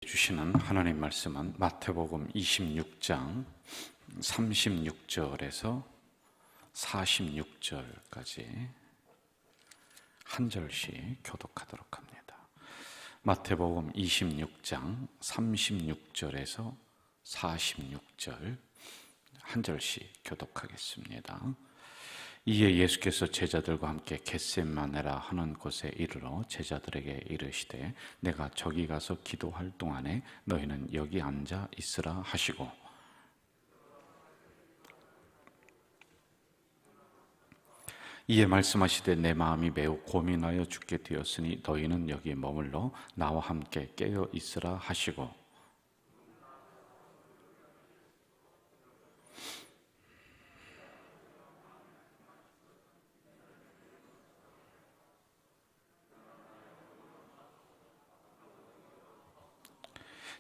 주시는 하나님 말씀은 마태복음 26장 36절에서 46절까지 한 절씩 교독하도록 합니다. 마태복음 26장 36절에서 46절 한 절씩 교독하겠습니다. 이에 예수께서 제자들과 함께 겟세마네라 하는 곳에 이르러 제자들에게 이르시되 내가 저기 가서 기도할 동안에 너희는 여기 앉아 있으라 하시고 이에 말씀하시되 내 마음이 매우 고민하여 죽게 되었으니 너희는 여기 머물러 나와 함께 깨어 있으라 하시고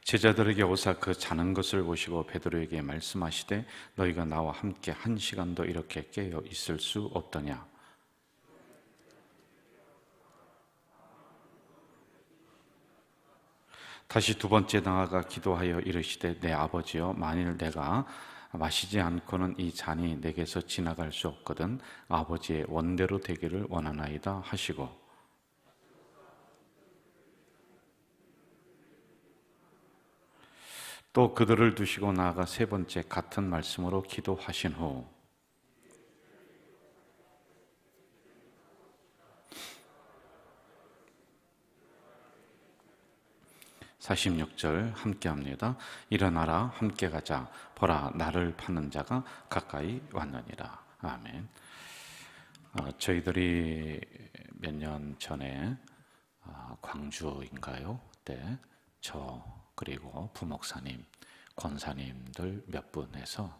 제자들에게 오사 그 자는 것을 보시고 베드로에게 말씀하시되 너희가 나와 함께 한 시간도 이렇게 깨어 있을 수 없더냐. 다시 두 번째 나아가 기도하여 이르시되 내 아버지여 만일 내가 마시지 않고는 이 잔이 내게서 지나갈 수 없거든 아버지의 원대로 되기를 원하나이다 하시고 또 그들을 두시고 나아가 세 번째 같은 말씀으로 기도하신 후 46절 함께 합니다. 일어나라 함께 가자 보라 나를 파는 자가 가까이 왔느니라. 아멘. 저희들이 몇 년 전에 광주인가요? 그때 저 그리고 부목사님, 권사님들 몇 분에서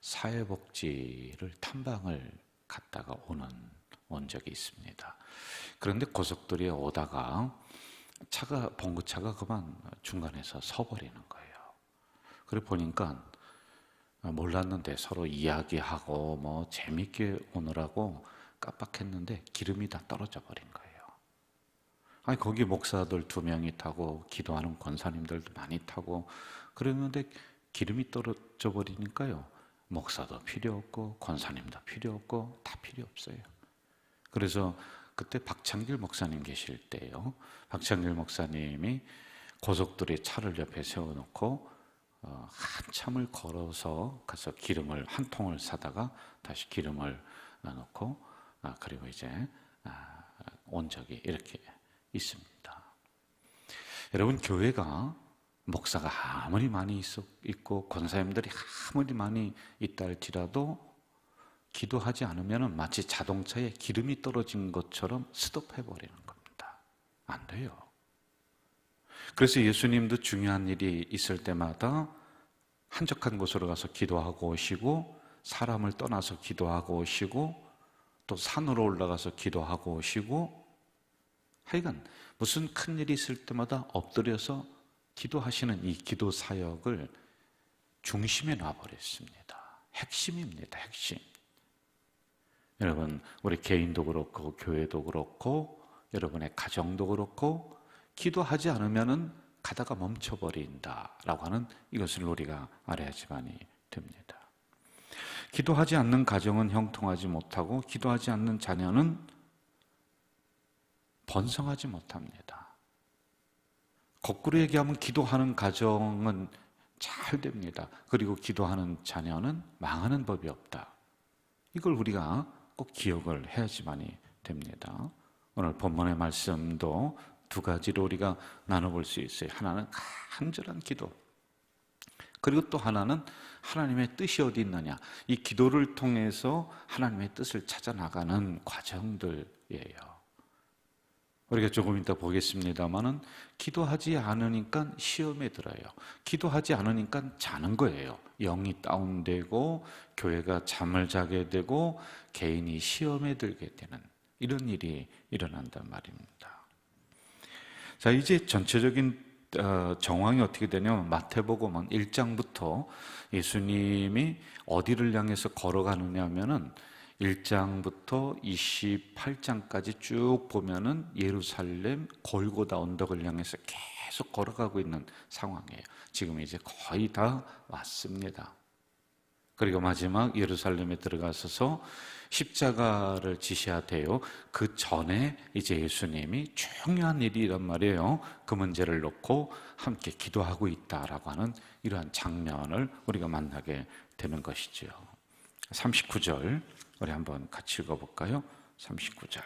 사회복지를 탐방을 갔다가 온 적이 있습니다. 그런데 고속도로에 오다가 봉고차가 그만 중간에서 서버리는 거예요. 그래 보니까 몰랐는데 서로 이야기하고 뭐 재밌게 오느라고 깜빡했는데 기름이 다 떨어져 버린 거예요. 아니 거기 목사들 2명이 타고 기도하는 권사님들도 많이 타고 그랬는데 기름이 떨어져 버리니까요. 목사도 필요 없고 권사님도 필요 없고 다 필요 없어요. 그래서 그때 박창길 목사님 계실 때요. 박창길 목사님이 고속도로에 차를 옆에 세워놓고 한참을 걸어서 가서 기름을 한 통을 사다가 다시 기름을 넣고 그리고 이제 온 적이 이렇게 있습니다. 여러분 교회가 목사가 아무리 많이 있고 권사님들이 아무리 많이 있다 할지라도 기도하지 않으면 마치 자동차에 기름이 떨어진 것처럼 스톱해버리는 겁니다. 안 돼요. 그래서 예수님도 중요한 일이 있을 때마다 한적한 곳으로 가서 기도하고 오시고 사람을 떠나서 기도하고 오시고 또 산으로 올라가서 기도하고 오시고 하여간 무슨 큰일이 있을 때마다 엎드려서 기도하시는 이 기도 사역을 중심에 놔버렸습니다. 핵심입니다. 핵심. 여러분 우리 개인도 그렇고 교회도 그렇고 여러분의 가정도 그렇고 기도하지 않으면 가다가 멈춰버린다라고 하는 이것을 우리가 알아야지만이 됩니다. 기도하지 않는 가정은 형통하지 못하고 기도하지 않는 자녀는 번성하지 못합니다. 거꾸로 얘기하면 기도하는 가정은 잘 됩니다. 그리고 기도하는 자녀는 망하는 법이 없다. 이걸 우리가 꼭 기억을 해야지만이 됩니다. 오늘 본문의 말씀도 2가지로 우리가 나눠볼 수 있어요. 하나는 간절한 기도, 그리고 또 하나는 하나님의 뜻이 어디 있느냐. 이 기도를 통해서 하나님의 뜻을 찾아 나가는 과정들이에요. 우리가 조금 이따 보겠습니다만은 기도하지 않으니까 시험에 들어요. 기도하지 않으니까 자는 거예요. 영이 다운되고 교회가 잠을 자게 되고 개인이 시험에 들게 되는 이런 일이 일어난단 말입니다. 자, 이제 전체적인 정황이 어떻게 되냐면 마태복음은 1장부터 예수님이 어디를 향해서 걸어가느냐 하면은 1장부터 28장까지 쭉 보면은 예루살렘 골고다 언덕을 향해서 계속 걸어가고 있는 상황이에요. 지금 이제 거의 다 왔습니다. 그리고 마지막 예루살렘에 들어가서서 십자가를 지셔야 돼요. 그 전에 이제 예수님이 중요한 일이란 말이에요. 그 문제를 놓고 함께 기도하고 있다라고 하는 이러한 장면을 우리가 만나게 되는 것이죠. 39절 우리 한번 같이 읽어볼까요? 39절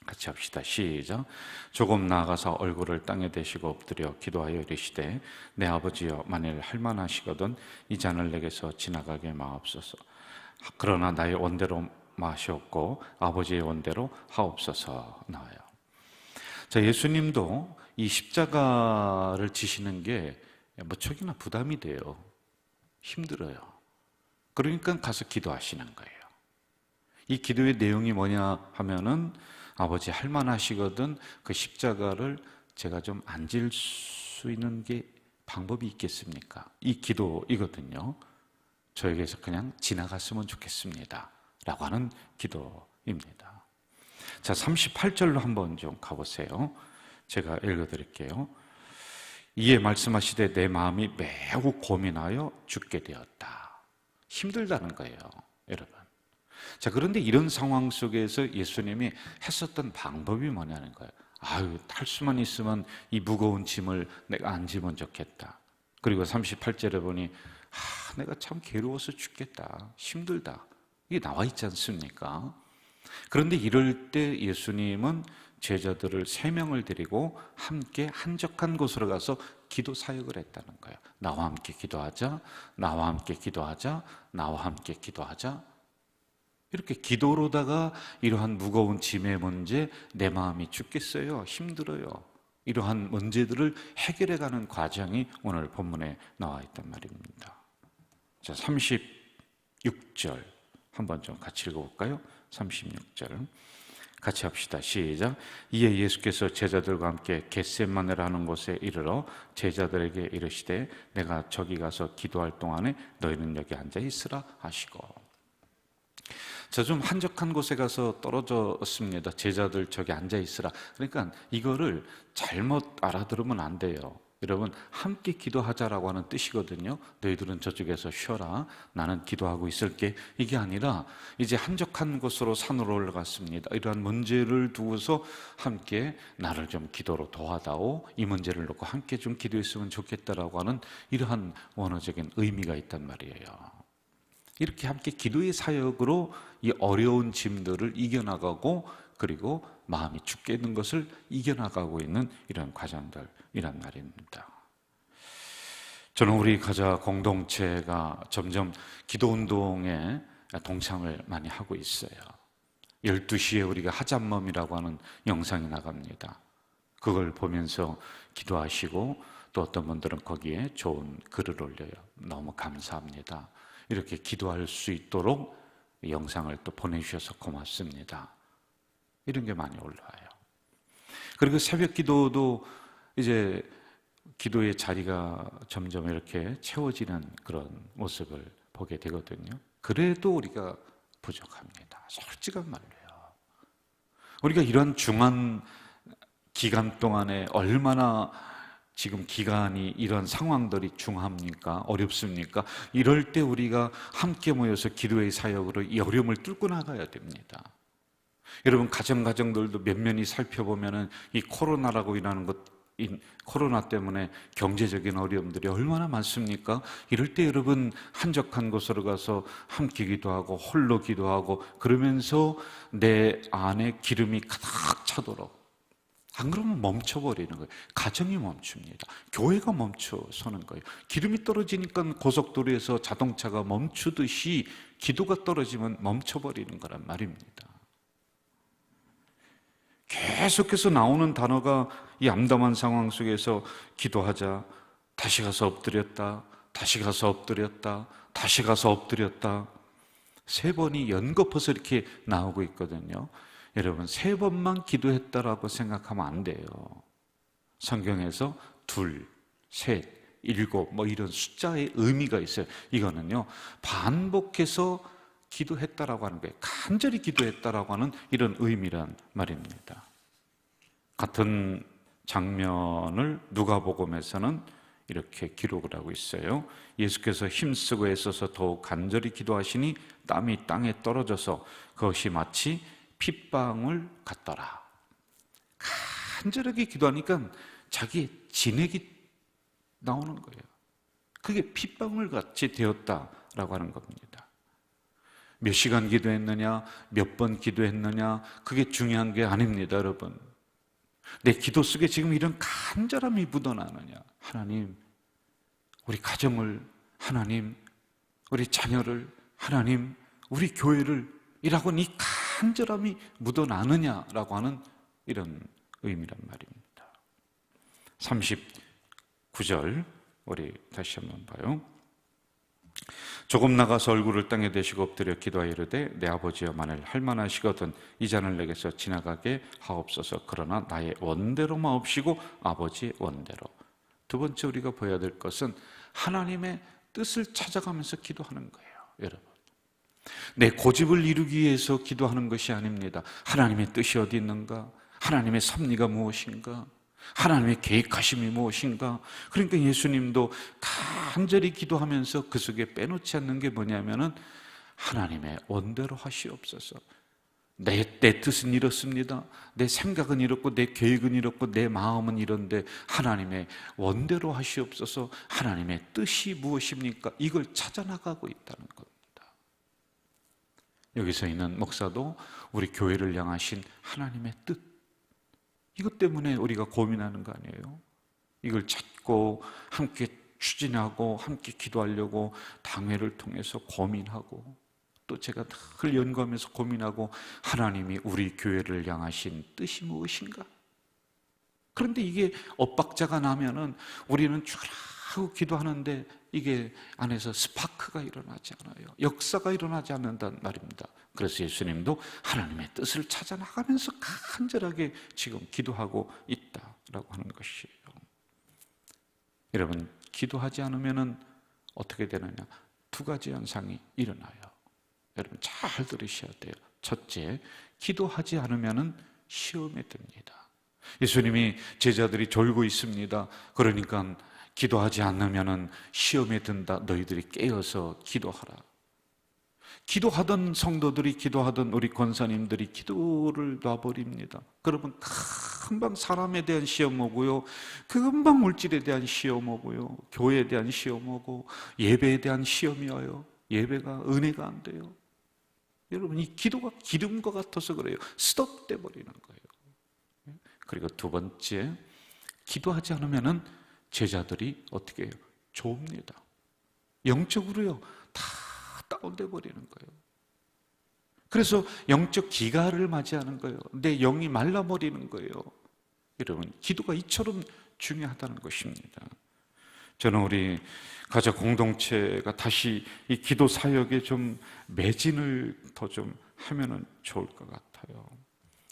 같이 합시다. 시작. 조금 나아가서 얼굴을 땅에 대시고 엎드려 기도하여 이르시되 내 아버지여 만일 할만하시거든 이 잔을 내게서 지나가게 마옵소서. 그러나 나의 원대로 마시옵고 아버지의 원대로 하옵소서. 나와요. 자, 예수님도 이 십자가를 지시는 게 무척이나 부담이 돼요. 힘들어요. 그러니까 가서 기도하시는 거예요. 이 기도의 내용이 뭐냐 하면은 아버지 할만하시거든 그 십자가를 제가 좀 안 질 수 있는 게 방법이 있겠습니까? 이 기도이거든요. 저에게서 그냥 지나갔으면 좋겠습니다 라고 하는 기도입니다. 자, 38절로 한번 좀 가보세요. 제가 읽어드릴게요. 이에 말씀하시되 내 마음이 매우 고민하여 죽게 되었다. 힘들다는 거예요, 여러분. 자, 그런데 이런 상황 속에서 예수님이 했었던 방법이 뭐냐는 거예요. 아유, 탈 수만 있으면 이 무거운 짐을 내가 안 지면 좋겠다. 그리고 38절에 보니 내가 참 괴로워서 죽겠다. 힘들다. 이게 나와 있지 않습니까? 그런데 이럴 때 예수님은 제자들을 3명을 데리고 함께 한적한 곳으로 가서 기도 사역을 했다는 거예요. 나와 함께 기도하자, 나와 함께 기도하자, 나와 함께 기도하자. 이렇게 기도로다가 이러한 무거운 짐의 문제, 내 마음이 죽겠어요, 힘들어요, 이러한 문제들을 해결해가는 과정이 오늘 본문에 나와 있단 말입니다. 자, 36절 한번 좀 같이 읽어볼까요? 36절 같이 합시다. 시작. 이에 예수께서 제자들과 함께 겟세마네라는 곳에 이르러 제자들에게 이르시되 내가 저기 가서 기도할 동안에 너희는 여기 앉아 있으라 하시고. 저 좀 한적한 곳에 가서 떨어졌습니다. 제자들 저기 앉아 있으라. 그러니까 이거를 잘못 알아들으면 안 돼요. 여러분, 함께 기도하자라고 하는 뜻이거든요. 너희들은 저쪽에서 쉬어라, 나는 기도하고 있을게. 이게 아니라 이제 한적한 곳으로 산으로 올라갔습니다. 이러한 문제를 두고서 함께 나를 좀 기도로 도와다오, 이 문제를 놓고 함께 좀 기도했으면 좋겠다라고 하는 이러한 원어적인 의미가 있단 말이에요. 이렇게 함께 기도의 사역으로 이 어려운 짐들을 이겨나가고, 그리고 마음이 죽게 된 것을 이겨나가고 있는 이런 과정들이란 말입니다. 저는 우리 가자 공동체가 점점 기도 운동에 동참을 많이 하고 있어요. 12시에 우리가 하잡멈이라고 하는 영상이 나갑니다. 그걸 보면서 기도하시고, 또 어떤 분들은 거기에 좋은 글을 올려요. 너무 감사합니다. 이렇게 기도할 수 있도록 영상을 또 보내주셔서 고맙습니다. 이런 게 많이 올라와요. 그리고 새벽 기도도 이제 기도의 자리가 점점 이렇게 채워지는 그런 모습을 보게 되거든요. 그래도 우리가 부족합니다. 솔직한 말로요. 우리가 이런 중한 기간 동안에 얼마나 지금 기간이 이런 상황들이 중합니까? 어렵습니까? 이럴 때 우리가 함께 모여서 기도의 사역으로 이 어려움을 뚫고 나가야 됩니다. 여러분, 가정들도 면면히 살펴보면은 이 코로나라고 일하는 것, 이 코로나 때문에 경제적인 어려움들이 얼마나 많습니까? 이럴 때 여러분, 한적한 곳으로 가서 함께 기도하고 홀로 기도하고 그러면서 내 안에 기름이 가득 차도록, 안 그러면 멈춰버리는 거예요. 가정이 멈춥니다. 교회가 멈춰서는 거예요. 기름이 떨어지니까 고속도로에서 자동차가 멈추듯이 기도가 떨어지면 멈춰버리는 거란 말입니다. 계속해서 나오는 단어가 이 암담한 상황 속에서 기도하자, 다시 가서 엎드렸다, 다시 가서 엎드렸다, 다시 가서 엎드렸다, 3번이 연거푸서 이렇게 나오고 있거든요. 여러분, 3번만 기도했다라고 생각하면 안 돼요. 성경에서 2, 3, 7 뭐 이런 숫자의 의미가 있어요. 이거는요, 반복해서 기도했다라고 하는 거예요. 간절히 기도했다라고 하는 이런 의미란 말입니다. 같은 장면을 누가복음에서는 이렇게 기록을 하고 있어요. 예수께서 힘쓰고 애써서 더욱 간절히 기도하시니 땀이 땅에 떨어져서 그것이 마치 핏방울 같더라. 간절하게 기도하니까 자기의 진액이 나오는 거예요. 그게 핏방울 같이 되었다라고 하는 겁니다. 몇 시간 기도했느냐, 몇 번 기도했느냐, 그게 중요한 게 아닙니다, 여러분. 내 기도 속에 지금 이런 간절함이 묻어나느냐. 하나님, 우리 가정을, 하나님, 우리 자녀를, 하나님, 우리 교회를, 이라고 이 간절함이 묻어나느냐라고 하는 이런 의미란 말입니다. 39절 우리 다시 한번 봐요. 조금 나가서 얼굴을 땅에 대시고 엎드려 기도하여 이르되 내 아버지여 만일 할만하시거든 이 잔을 내게서 지나가게 하옵소서. 그러나 나의 원대로 마옵시고 아버지의 원대로. 두 번째 우리가 보여야 될 것은 하나님의 뜻을 찾아가면서 기도하는 거예요. 여러분, 내 고집을 이루기 위해서 기도하는 것이 아닙니다. 하나님의 뜻이 어디 있는가? 하나님의 섭리가 무엇인가? 하나님의 계획하심이 무엇인가? 그러니까 예수님도 간절히 기도하면서 그 속에 빼놓지 않는 게 뭐냐면은 하나님의 원대로 하시옵소서. 내 뜻은 이렇습니다. 내 생각은 이렇고 내 계획은 이렇고 내 마음은 이런데 하나님의 원대로 하시옵소서. 하나님의 뜻이 무엇입니까? 이걸 찾아나가고 있다는 겁니다. 여기서 있는 목사도 우리 교회를 향하신 하나님의 뜻, 이것 때문에 우리가 고민하는 거 아니에요? 이걸 찾고 함께 추진하고 함께 기도하려고 당회를 통해서 고민하고 또 제가 늘 연구하면서 고민하고 하나님이 우리 교회를 향하신 뜻이 무엇인가? 그런데 이게 엇박자가 나면은 우리는 쭉 기도하는데 이게 안에서 스파크가 일어나지 않아요. 역사가 일어나지 않는다는 말입니다. 그래서 예수님도 하나님의 뜻을 찾아 나가면서 간절하게 지금 기도하고 있다라고 하는 것이에요. 여러분, 기도하지 않으면 어떻게 되느냐? 두 가지 현상이 일어나요. 여러분 잘 들으셔야 돼요. 첫째, 기도하지 않으면 시험에 듭니다. 예수님이 제자들이 졸고 있습니다. 그러니까 기도하지 않으면 시험에 든다. 너희들이 깨어서 기도하라. 기도하던 성도들이, 기도하던 우리 권사님들이 기도를 놔버립니다. 그러면 금방 사람에 대한 시험 오고요, 금방 물질에 대한 시험 오고요, 교회에 대한 시험 오고 예배에 대한 시험이 와요. 예배가 은혜가 안 돼요. 여러분, 이 기도가 기름과 같아서 그래요. 스톱돼 버리는 거예요. 그리고 두 번째, 기도하지 않으면 제자들이 어떻게 해요? 좁니다. 영적으로요, 다 다운돼 버리는 거예요. 그래서 영적 기갈을 맞이하는 거예요. 내 영이 말라버리는 거예요. 여러분, 기도가 이처럼 중요하다는 것입니다. 저는 우리 가족 공동체가 다시 이 기도 사역에 좀 매진을 더 좀 하면은 좋을 것 같아요.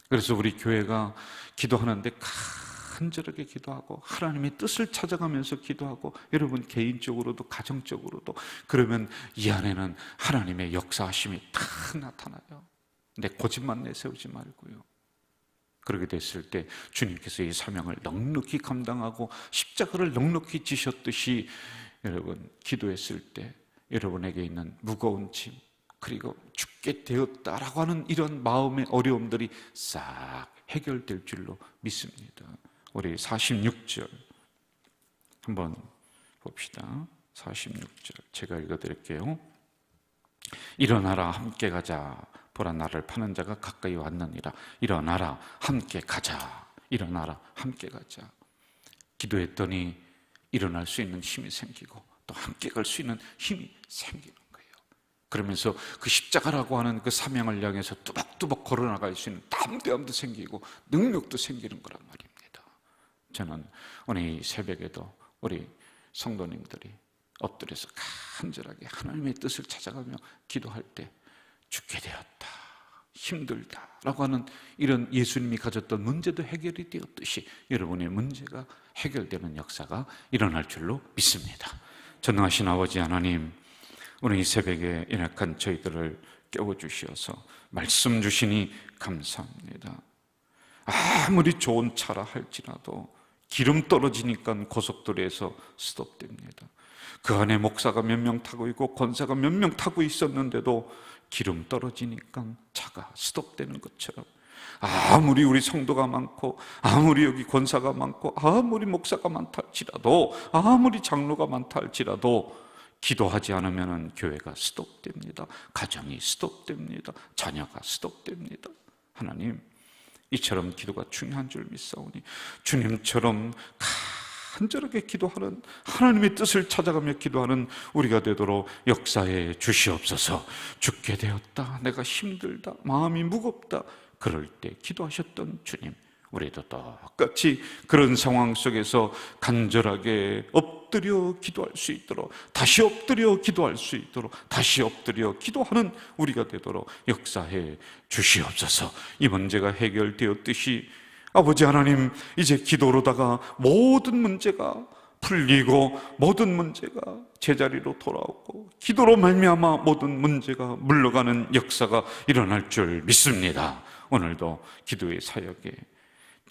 그래서 우리 교회가 기도하는데 간절하게 기도하고 하나님의 뜻을 찾아가면서 기도하고 여러분 개인적으로도 가정적으로도 그러면 이 안에는 하나님의 역사하심이 탁 나타나요. 내 고집만 내세우지 말고요. 그렇게 됐을 때 주님께서 이 사명을 넉넉히 감당하고 십자가를 넉넉히 지셨듯이 여러분 기도했을 때 여러분에게 있는 무거운 짐 그리고 죽게 되었다라고 하는 이런 마음의 어려움들이 싹 해결될 줄로 믿습니다. 우리 46절 한번 봅시다. 46절 제가 읽어드릴게요. 일어나라 함께 가자. 보라 나를 파는 자가 가까이 왔느니라. 일어나라 함께 가자. 일어나라 함께 가자. 기도했더니 일어날 수 있는 힘이 생기고 또 함께 갈 수 있는 힘이 생기는 거예요. 그러면서 그 십자가라고 하는 그 사명을 향해서 뚜벅뚜벅 걸어나갈 수 있는 담대함도 생기고 능력도 생기는 거란 말입니다. 저는 오늘 이 새벽에도 우리 성도님들이 엎드려서 간절하게 하나님의 뜻을 찾아가며 기도할 때 죽게 되었다, 힘들다 라고 하는 이런 예수님이 가졌던 문제도 해결이 되었듯이 여러분의 문제가 해결되는 역사가 일어날 줄로 믿습니다. 전능하신 아버지 하나님, 오늘 이 새벽에 연약한 저희들을 깨워주시어서 말씀 주시니 감사합니다. 아무리 좋은 차라 할지라도 기름 떨어지니까 고속도로에서 스톱됩니다. 그 안에 목사가 몇 명 타고 있고 권사가 몇 명 타고 있었는데도 기름 떨어지니까 차가 스톱되는 것처럼, 아무리 우리 성도가 많고 아무리 여기 권사가 많고 아무리 목사가 많다 할지라도, 아무리 장로가 많다 할지라도 기도하지 않으면 교회가 스톱됩니다. 가정이 스톱됩니다. 자녀가 스톱됩니다. 하나님, 이처럼 기도가 중요한 줄 믿사오니 주님처럼 간절하게 기도하는, 하나님의 뜻을 찾아가며 기도하는 우리가 되도록 역사해 주시옵소서. 죽게 되었다, 내가 힘들다, 마음이 무겁다, 그럴 때 기도하셨던 주님, 우리도 똑같이 그런 상황 속에서 간절하게 엎드려 기도할 수 있도록, 다시 엎드려 기도할 수 있도록, 다시 엎드려 기도하는 우리가 되도록 역사해 주시옵소서. 이 문제가 해결되었듯이 아버지 하나님, 이제 기도로다가 모든 문제가 풀리고 모든 문제가 제자리로 돌아오고 기도로 말미암아 모든 문제가 물러가는 역사가 일어날 줄 믿습니다. 오늘도 기도의 사역에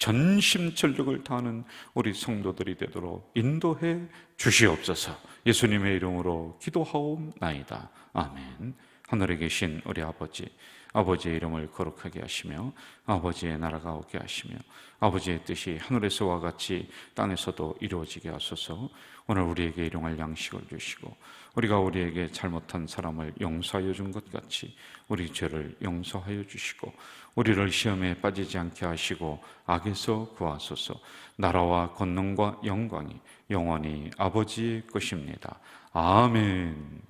전심전력을 다하는 우리 성도들이 되도록 인도해 주시옵소서. 예수님의 이름으로 기도하옵나이다. 아멘. 하늘에 계신 우리 아버지, 아버지의 이름을 거룩하게 하시며 아버지의 나라가 오게 하시며 아버지의 뜻이 하늘에서와 같이 땅에서도 이루어지게 하소서. 오늘 우리에게 일용할 양식을 주시고 우리가 우리에게 잘못한 사람을 용서하여 준 것 같이 우리 죄를 용서하여 주시고 우리를 시험에 빠지지 않게 하시고 악에서 구하소서. 나라와 권능과 영광이 영원히 아버지의 것입니다. 아멘.